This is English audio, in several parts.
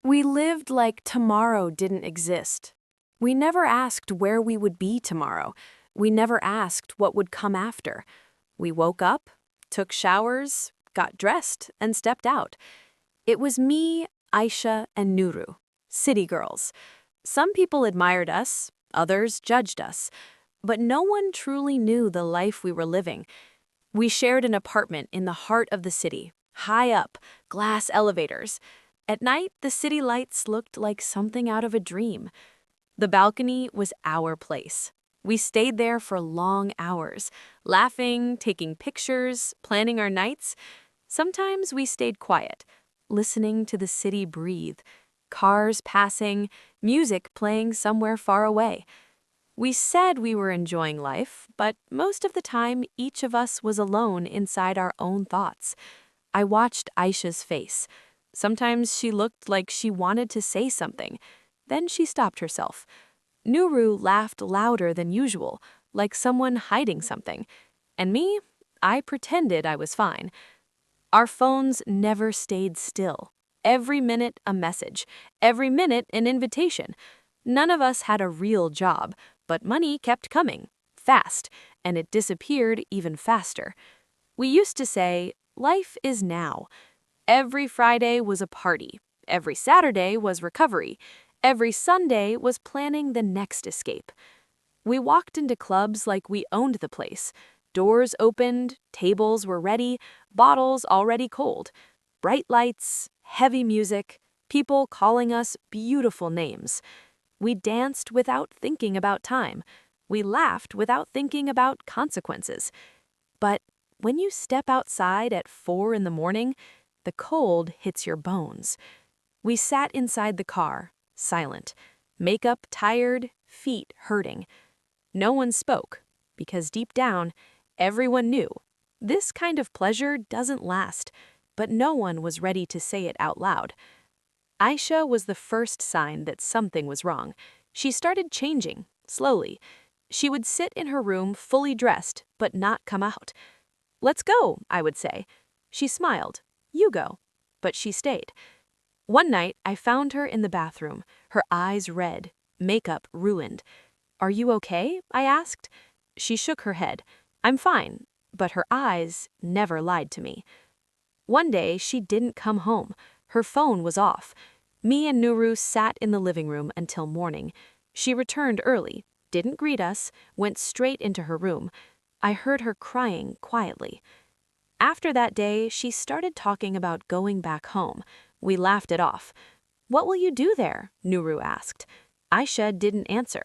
We lived like tomorrow didn't exist. We never asked where we would be tomorrow. We never asked what would come after. We woke up, took showers, got dressed, and stepped out. It was me, Aisha, and Nuru, city girls. Some people admired us, others judged us, but no one truly knew the life we were living. We shared an apartment in the heart of the city, high up, glass elevators. At night, the city lights looked like something out of a dream. The balcony was our place. We stayed there for long hours, laughing, taking pictures, planning our nights. Sometimes we stayed quiet, listening to the city breathe, cars passing, music playing somewhere far away. We said we were enjoying life, but most of the time each of us was alone inside our own thoughts. I watched Aisha's face. Sometimes she looked like she wanted to say something. Then she stopped herself. Nuru laughed louder than usual, like someone hiding something. And me, I pretended I was fine. Our phones never stayed still. Every minute a message, every minute an invitation. None of us had a real job, but money kept coming, fast, and it disappeared even faster. We used to say, life is now. Every Friday was a party. Every Saturday was recovery. Every Sunday was planning the next escape. We walked into clubs like we owned the place. Doors opened, tables were ready, bottles already cold. Bright lights, heavy music, people calling us beautiful names. We danced without thinking about time. We laughed without thinking about consequences. But when you step outside at 4 in the morning, the cold hits your bones. We sat inside the car, silent, makeup tired, feet hurting. No one spoke, because deep down, everyone knew this kind of pleasure doesn't last, but no one was ready to say it out loud. Aisha was the first sign that something was wrong. She started changing, slowly. She would sit in her room fully dressed, but not come out. "Let's go," I would say. She smiled. "You go." But she stayed. One night, I found her in the bathroom, her eyes red, makeup ruined. "Are you okay?" I asked. She shook her head. "I'm fine," but her eyes never lied to me. One day, she didn't come home. Her phone was off. Me and Nuru sat in the living room until morning. She returned early, didn't greet us, went straight into her room. I heard her crying quietly. After that day, she started talking about going back home. We laughed it off. "What will you do there?" Nuru asked. Aisha didn't answer.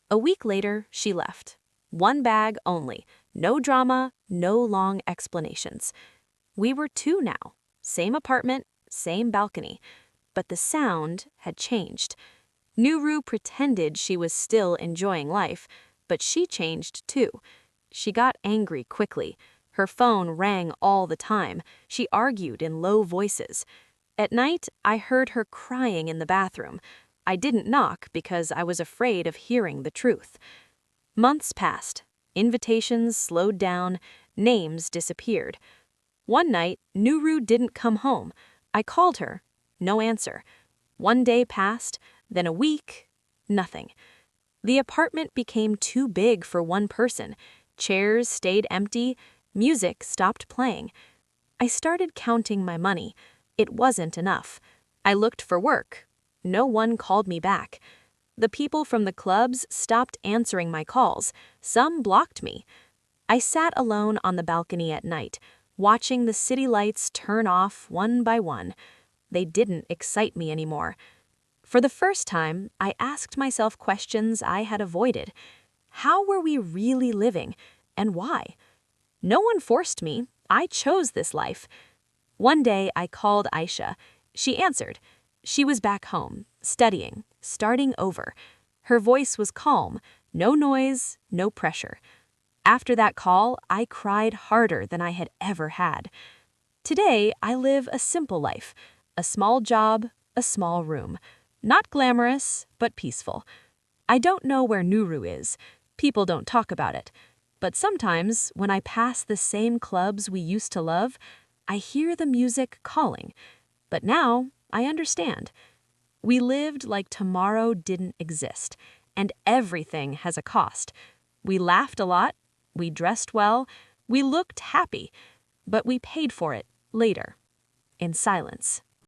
A week later, she left. One bag only. No drama, no long explanations. We were two now. Same apartment, same balcony. But the sound had changed. Nuru pretended she was still enjoying life, but she changed too. She got angry quickly. Her phone rang all the time. She argued in low voices. At night, I heard her crying in the bathroom. I didn't knock because I was afraid of hearing the truth. Months passed. Invitations slowed down. Names disappeared. One night, Nuru didn't come home. I called her. No answer. One day passed, then a week, nothing. The apartment became too big for one person. Chairs stayed empty. Music stopped playing. I started counting my money. It wasn't enough. I looked for work. No one called me back. The people from the clubs stopped answering my calls. Some blocked me. I sat alone on the balcony at night, watching the city lights turn off one by one. They didn't excite me anymore. For the first time, I asked myself questions I had avoided. How were we really living, and why? No one forced me. I chose this life. One day, I called Aisha. She answered. She was back home, studying, starting over. Her voice was calm, no noise, no pressure. After that call, I cried harder than I had ever had. Today, I live a simple life, a small job, a small room. Not glamorous, but peaceful. I don't know where Nuru is. People don't talk about it. But sometimes, when I pass the same clubs we used to love, I hear the music calling. But now, I understand. We lived like tomorrow didn't exist, and everything has a cost. We laughed a lot, we dressed well, we looked happy, but we paid for it later, in silence.